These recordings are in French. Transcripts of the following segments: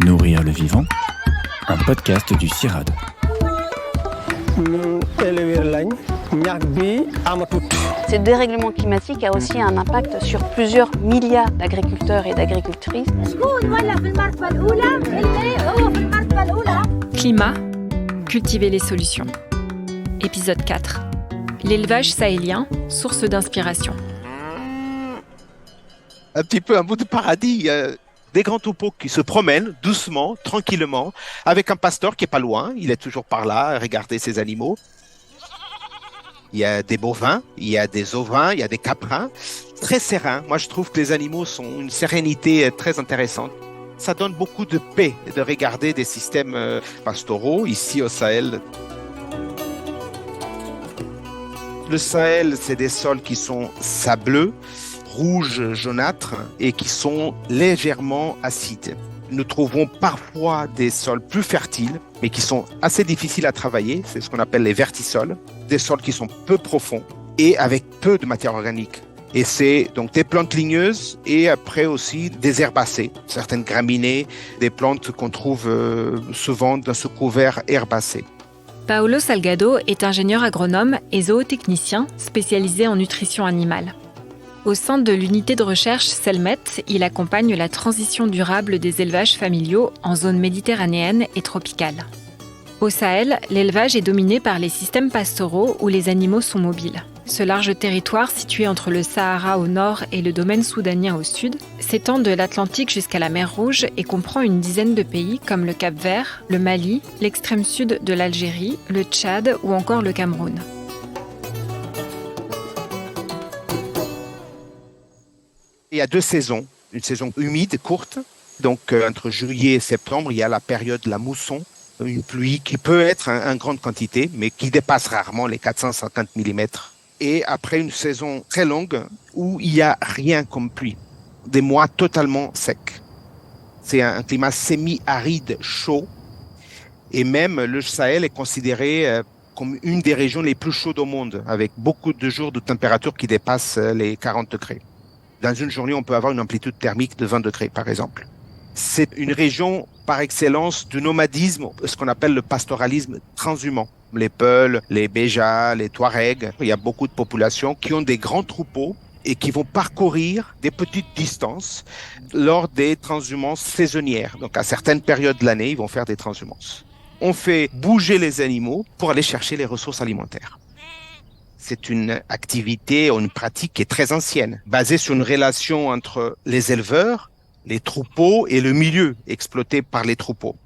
Nourrir le vivant, un podcast du CIRAD. Ce dérèglement climatique a aussi un impact sur plusieurs milliards d'agriculteurs et d'agricultrices. Climat, cultiver les solutions. Épisode 4. L'élevage sahélien, source d'inspiration. Un petit peu un bout de paradis. Des grands troupeaux qui se promènent doucement, tranquillement, avec un pasteur qui est pas loin. Il est toujours par là, à regarder ses animaux. Il y a des bovins, il y a des ovins, il y a des caprins. Très serein. Moi, je trouve que les animaux sont une sérénité très intéressante. Ça donne beaucoup de paix de regarder des systèmes pastoraux ici au Sahel. Le Sahel, c'est des sols qui sont sableux, rouges, jaunâtres et qui sont légèrement acides. Nous trouvons parfois des sols plus fertiles, mais qui sont assez difficiles à travailler. C'est ce qu'on appelle les vertisols, des sols qui sont peu profonds et avec peu de matière organique. Et c'est donc des plantes ligneuses et après aussi des herbacées, certaines graminées, des plantes qu'on trouve souvent dans ce couvert herbacé. Paolo Salgado est ingénieur agronome et zootechnicien spécialisé en nutrition animale. Au sein de l'unité de recherche CELMET, il accompagne la transition durable des élevages familiaux en zone méditerranéenne et tropicale. Au Sahel, l'élevage est dominé par les systèmes pastoraux où les animaux sont mobiles. Ce large territoire, situé entre le Sahara au nord et le domaine soudanien au sud, s'étend de l'Atlantique jusqu'à la mer Rouge et comprend une dizaine de pays comme le Cap-Vert, le Mali, l'extrême sud de l'Algérie, le Tchad ou encore le Cameroun. Il y a deux saisons, une saison humide, courte, donc entre juillet et septembre, il y a la période de la mousson, une pluie qui peut être en grande quantité, mais qui dépasse rarement les 450 mm. Et après une saison très longue où il n'y a rien comme pluie, des mois totalement secs. C'est un climat semi-aride, chaud, et même le Sahel est considéré comme une des régions les plus chaudes au monde, avec beaucoup de jours de température qui dépassent les 40 degrés. Dans une journée, on peut avoir une amplitude thermique de 20 degrés, par exemple. C'est une région par excellence du nomadisme, ce qu'on appelle le pastoralisme transhumant. Les Peuls, les Béjas, les Touaregs, il y a beaucoup de populations qui ont des grands troupeaux et qui vont parcourir des petites distances lors des transhumances saisonnières. Donc, à certaines périodes de l'année, ils vont faire des transhumances. On fait bouger les animaux pour aller chercher les ressources alimentaires. C'est une activité ou une pratique qui est très ancienne, basée sur une relation entre les éleveurs, les troupeaux et le milieu exploité par les troupeaux.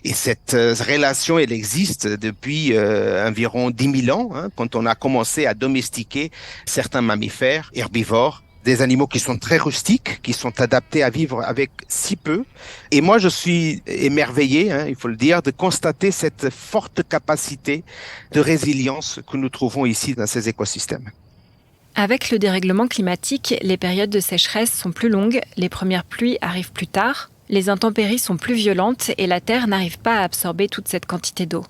Et cette relation, elle existe depuis environ 10 000 ans, quand on a commencé à domestiquer certains mammifères herbivores, des animaux qui sont très rustiques, qui sont adaptés à vivre avec si peu. Et moi, je suis émerveillé, il faut le dire, de constater cette forte capacité de résilience que nous trouvons ici dans ces écosystèmes. Avec le dérèglement climatique, les périodes de sécheresse sont plus longues, les premières pluies arrivent plus tard, les intempéries sont plus violentes et la terre n'arrive pas à absorber toute cette quantité d'eau.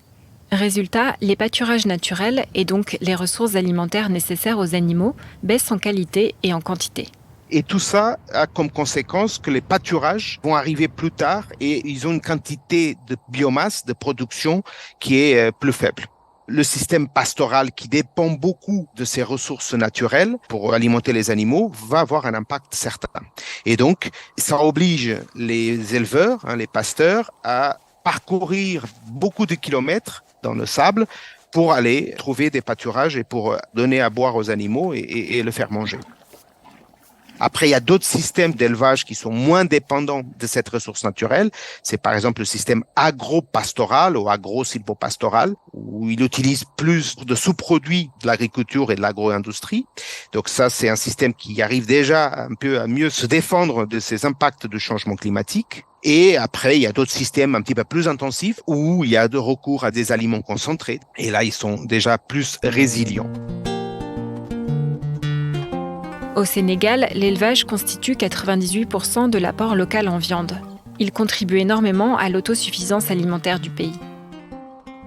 Résultat, les pâturages naturels et donc les ressources alimentaires nécessaires aux animaux baissent en qualité et en quantité. Et tout ça a comme conséquence que les pâturages vont arriver plus tard et ils ont une quantité de biomasse, de production qui est plus faible. Le système pastoral qui dépend beaucoup de ces ressources naturelles pour alimenter les animaux va avoir un impact certain. Et donc, ça oblige les éleveurs, les pasteurs, à parcourir beaucoup de kilomètres dans le sable pour aller trouver des pâturages et pour donner à boire aux animaux et le faire manger. Après, il y a d'autres systèmes d'élevage qui sont moins dépendants de cette ressource naturelle. C'est par exemple le système agro-pastoral ou agro-sylvopastoral, où il utilise plus de sous-produits de l'agriculture et de l'agro-industrie. Donc ça, c'est un système qui arrive déjà un peu à mieux se défendre de ces impacts de changement climatique. Et après, il y a d'autres systèmes un petit peu plus intensifs où il y a de recours à des aliments concentrés. Et là, ils sont déjà plus résilients. Au Sénégal, l'élevage constitue 98% de l'apport local en viande. Il contribue énormément à l'autosuffisance alimentaire du pays.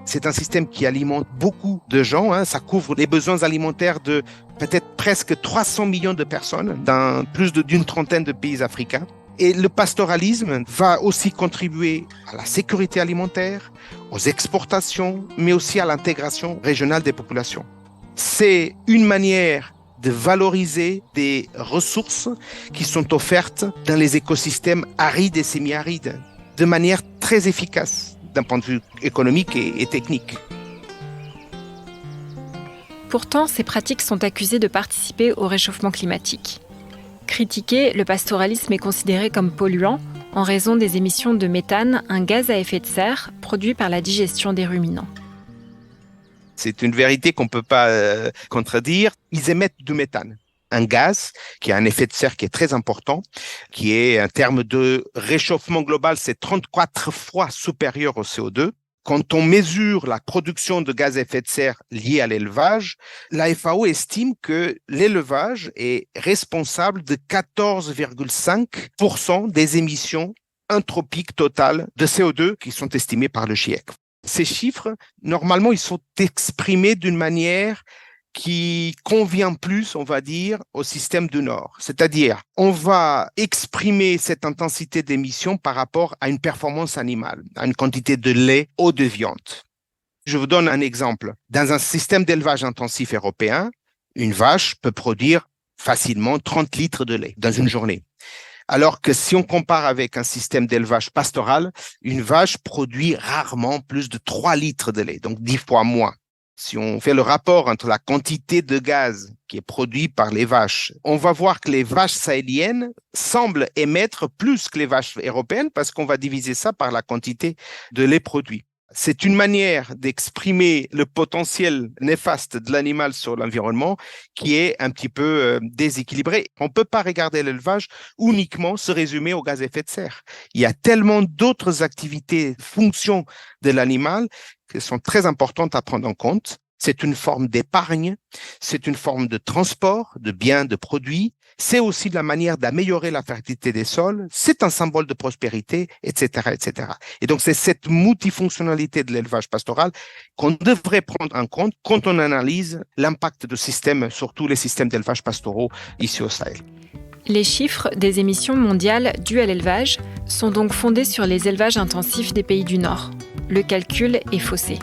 C'est un système qui alimente beaucoup de gens. Ça couvre les besoins alimentaires de peut-être presque 300 millions de personnes dans plus d'une trentaine de pays africains. Et le pastoralisme va aussi contribuer à la sécurité alimentaire, aux exportations, mais aussi à l'intégration régionale des populations. C'est une manière de valoriser des ressources qui sont offertes dans les écosystèmes arides et semi-arides de manière très efficace d'un point de vue économique et technique. Pourtant, ces pratiques sont accusées de participer au réchauffement climatique. Critiqué, le pastoralisme est considéré comme polluant en raison des émissions de méthane, un gaz à effet de serre produit par la digestion des ruminants. C'est une vérité qu'on ne peut pas contredire. Ils émettent du méthane, un gaz qui a un effet de serre qui est très important, qui est, en termes de réchauffement global, c'est 34 fois supérieur au CO2. Quand on mesure la production de gaz à effet de serre liée à l'élevage, la FAO estime que l'élevage est responsable de 14,5% des émissions anthropiques totales de CO2 qui sont estimées par le GIEC. Ces chiffres, normalement, ils sont exprimés d'une manière qui convient plus, on va dire, au système du Nord. C'est-à-dire, on va exprimer cette intensité d'émission par rapport à une performance animale, à une quantité de lait ou de viande. Je vous donne un exemple. Dans un système d'élevage intensif européen, une vache peut produire facilement 30 litres de lait dans une journée. Alors que si on compare avec un système d'élevage pastoral, une vache produit rarement plus de 3 litres de lait, donc 10 fois moins. Si on fait le rapport entre la quantité de gaz qui est produit par les vaches, on va voir que les vaches sahéliennes semblent émettre plus que les vaches européennes parce qu'on va diviser ça par la quantité de lait produit. C'est une manière d'exprimer le potentiel néfaste de l'animal sur l'environnement qui est un petit peu déséquilibré. On ne peut pas regarder l'élevage uniquement se résumer au gaz à effet de serre. Il y a tellement d'autres activités, fonctions de l'animal qui sont très importantes à prendre en compte. C'est une forme d'épargne, c'est une forme de transport de biens, de produits. C'est aussi la manière d'améliorer la fertilité des sols. C'est un symbole de prospérité, etc., etc. Et donc, c'est cette multifonctionnalité de l'élevage pastoral qu'on devrait prendre en compte quand on analyse l'impact du système sur tous les systèmes d'élevage pastoraux ici au Sahel. Les chiffres des émissions mondiales dues à l'élevage sont donc fondés sur les élevages intensifs des pays du Nord. Le calcul est faussé.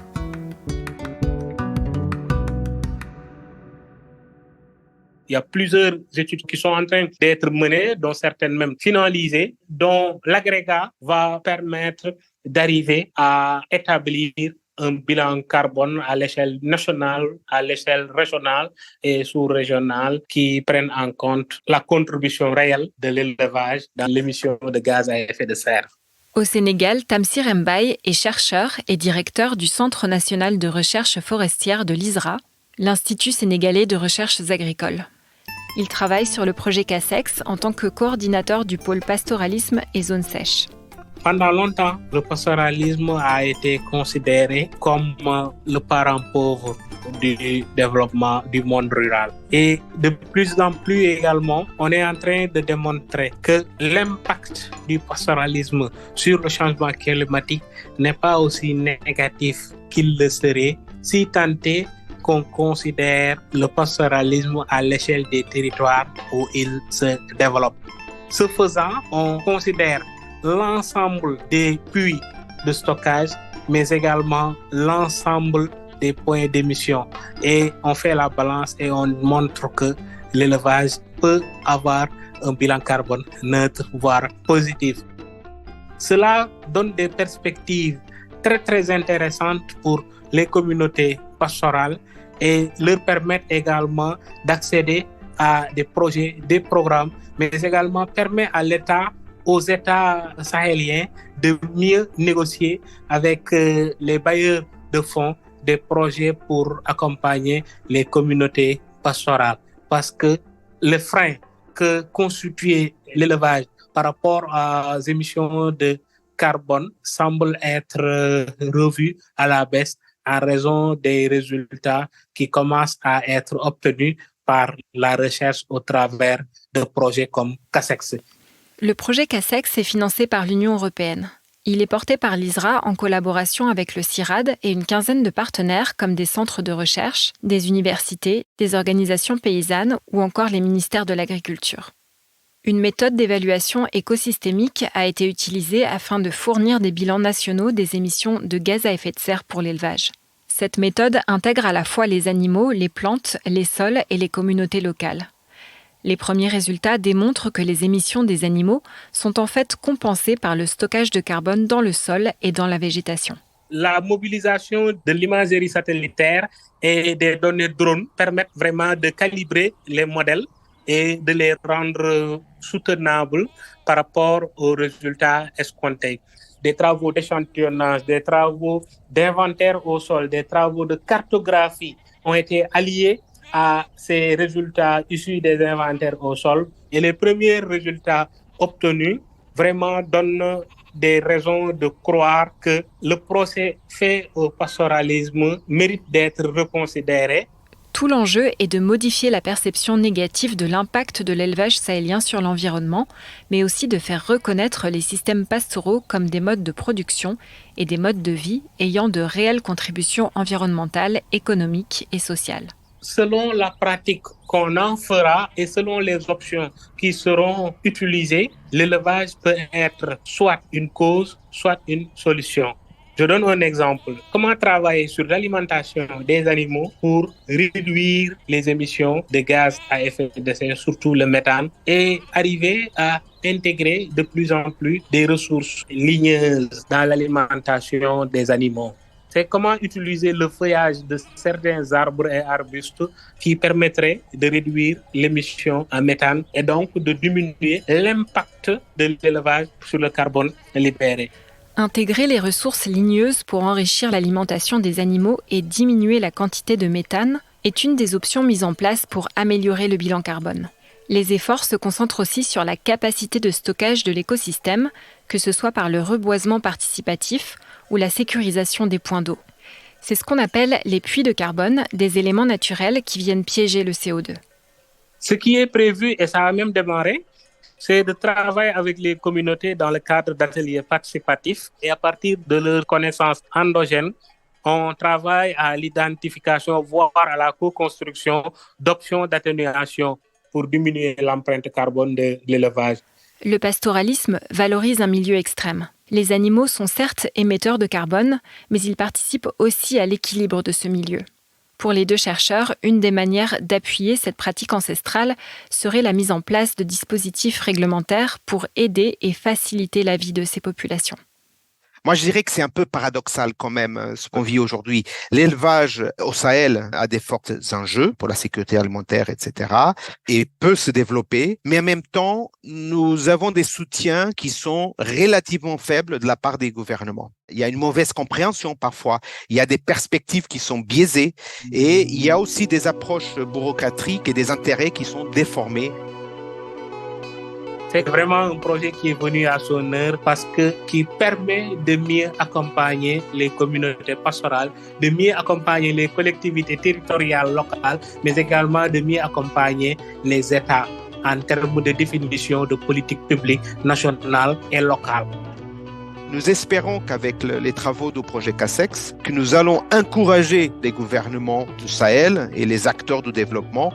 Il y a plusieurs études qui sont en train d'être menées, dont certaines même finalisées, dont l'agrégat va permettre d'arriver à établir un bilan carbone à l'échelle nationale, à l'échelle régionale et sous-régionale qui prennent en compte la contribution réelle de l'élevage dans l'émission de gaz à effet de serre. Au Sénégal, Tamsir Mbaye est chercheur et directeur du Centre national de recherche forestière de l'ISRA, l'Institut sénégalais de recherches agricoles. Il travaille sur le projet CASEX en tant que coordinateur du pôle pastoralisme et zones sèches. Pendant longtemps, le pastoralisme a été considéré comme le parent pauvre du développement du monde rural. Et de plus en plus également, on est en train de démontrer que l'impact du pastoralisme sur le changement climatique n'est pas aussi négatif qu'il le serait si tant est qu'on considère le pastoralisme à l'échelle des territoires où il se développe. Ce faisant, on considère l'ensemble des puits de stockage, mais également l'ensemble des points d'émission. Et on fait la balance et on montre que l'élevage peut avoir un bilan carbone neutre, voire positif. Cela donne des perspectives très, très intéressantes pour les communautés pastorales et leur permettre également d'accéder à des projets, des programmes, mais également permet à l'État, aux États sahéliens de mieux négocier avec les bailleurs de fonds des projets pour accompagner les communautés pastorales. Parce que le frein que constituait l'élevage par rapport aux émissions de carbone semble être revu à la baisse en raison des résultats qui commencent à être obtenus par la recherche au travers de projets comme CASEX. Le projet CASEX est financé par l'Union européenne. Il est porté par l'ISRA en collaboration avec le CIRAD et une quinzaine de partenaires comme des centres de recherche, des universités, des organisations paysannes ou encore les ministères de l'Agriculture. Une méthode d'évaluation écosystémique a été utilisée afin de fournir des bilans nationaux des émissions de gaz à effet de serre pour l'élevage. Cette méthode intègre à la fois les animaux, les plantes, les sols et les communautés locales. Les premiers résultats démontrent que les émissions des animaux sont en fait compensées par le stockage de carbone dans le sol et dans la végétation. La mobilisation de l'imagerie satellitaire et des données drones permettent vraiment de calibrer les modèles et de les rendre soutenables par rapport aux résultats escomptés. Des travaux d'échantillonnage, des travaux d'inventaire au sol, des travaux de cartographie ont été alliés à ces résultats issus des inventaires au sol. Et les premiers résultats obtenus vraiment donnent des raisons de croire que le procès fait au pastoralisme mérite d'être reconsidéré. Tout l'enjeu est de modifier la perception négative de l'impact de l'élevage sahélien sur l'environnement, mais aussi de faire reconnaître les systèmes pastoraux comme des modes de production et des modes de vie ayant de réelles contributions environnementales, économiques et sociales. Selon la pratique qu'on en fera et selon les options qui seront utilisées, l'élevage peut être soit une cause, soit une solution. Je donne un exemple. Comment travailler sur l'alimentation des animaux pour réduire les émissions de gaz à effet de serre, surtout le méthane, et arriver à intégrer de plus en plus des ressources ligneuses dans l'alimentation des animaux. C'est comment utiliser le feuillage de certains arbres et arbustes qui permettrait de réduire l'émission en méthane et donc de diminuer l'impact de l'élevage sur le carbone libéré. Intégrer les ressources ligneuses pour enrichir l'alimentation des animaux et diminuer la quantité de méthane est une des options mises en place pour améliorer le bilan carbone. Les efforts se concentrent aussi sur la capacité de stockage de l'écosystème, que ce soit par le reboisement participatif ou la sécurisation des points d'eau. C'est ce qu'on appelle les puits de carbone, des éléments naturels qui viennent piéger le CO2. Ce qui est prévu, et ça a même démarré, c'est de travailler avec les communautés dans le cadre d'ateliers participatifs et à partir de leurs connaissances endogènes, on travaille à l'identification, voire à la co-construction d'options d'atténuation pour diminuer l'empreinte carbone de l'élevage. Le pastoralisme valorise un milieu extrême. Les animaux sont certes émetteurs de carbone, mais ils participent aussi à l'équilibre de ce milieu. Pour les deux chercheurs, une des manières d'appuyer cette pratique ancestrale serait la mise en place de dispositifs réglementaires pour aider et faciliter la vie de ces populations. Moi, je dirais que c'est un peu paradoxal quand même ce qu'on vit aujourd'hui. L'élevage au Sahel a des forts enjeux pour la sécurité alimentaire, etc. et peut se développer, mais en même temps, nous avons des soutiens qui sont relativement faibles de la part des gouvernements. Il y a une mauvaise compréhension parfois, il y a des perspectives qui sont biaisées et il y a aussi des approches bureaucratiques et des intérêts qui sont déformés. C'est vraiment un projet qui est venu à son heure parce qui permet de mieux accompagner les communautés pastorales, de mieux accompagner les collectivités territoriales locales, mais également de mieux accompagner les États en termes de définition de politique publique nationale et locale. Nous espérons qu'avec les travaux du projet CASEX, que nous allons encourager les gouvernements du Sahel et les acteurs du développement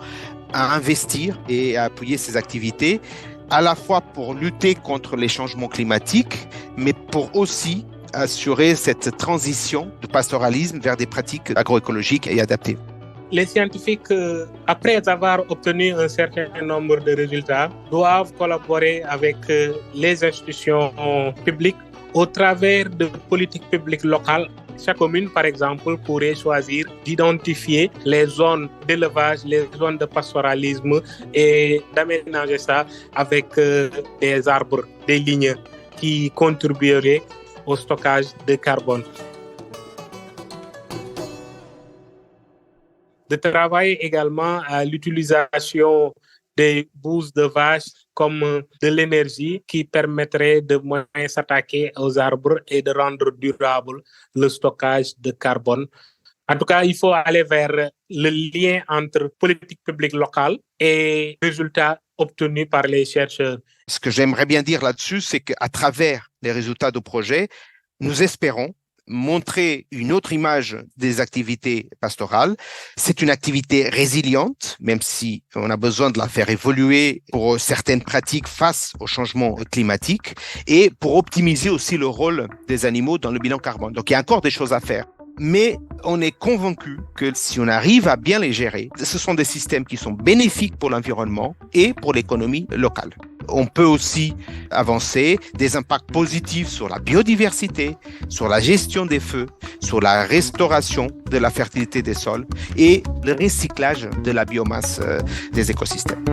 à investir et à appuyer ces activités, à la fois pour lutter contre les changements climatiques, mais pour aussi assurer cette transition du pastoralisme vers des pratiques agroécologiques et adaptées. Les scientifiques, après avoir obtenu un certain nombre de résultats, doivent collaborer avec les institutions publiques au travers de politiques publiques locales. Chaque commune, par exemple, pourrait choisir d'identifier les zones d'élevage, les zones de pastoralisme et d'aménager ça avec des arbres, des lignes qui contribueraient au stockage de carbone. De travailler également à l'utilisation des bouses de vache comme de l'énergie qui permettrait de moins s'attaquer aux arbres et de rendre durable le stockage de carbone. En tout cas, il faut aller vers le lien entre politique publique locale et résultats obtenus par les chercheurs. Ce que j'aimerais bien dire là-dessus, c'est qu'à travers les résultats du projet, nous espérons montrer une autre image des activités pastorales. C'est une activité résiliente, même si on a besoin de la faire évoluer pour certaines pratiques face au changement climatique et pour optimiser aussi le rôle des animaux dans le bilan carbone. Donc, il y a encore des choses à faire. Mais on est convaincu que si on arrive à bien les gérer, ce sont des systèmes qui sont bénéfiques pour l'environnement et pour l'économie locale. On peut aussi avancer des impacts positifs sur la biodiversité, sur la gestion des feux, sur la restauration de la fertilité des sols et le recyclage de la biomasse des écosystèmes.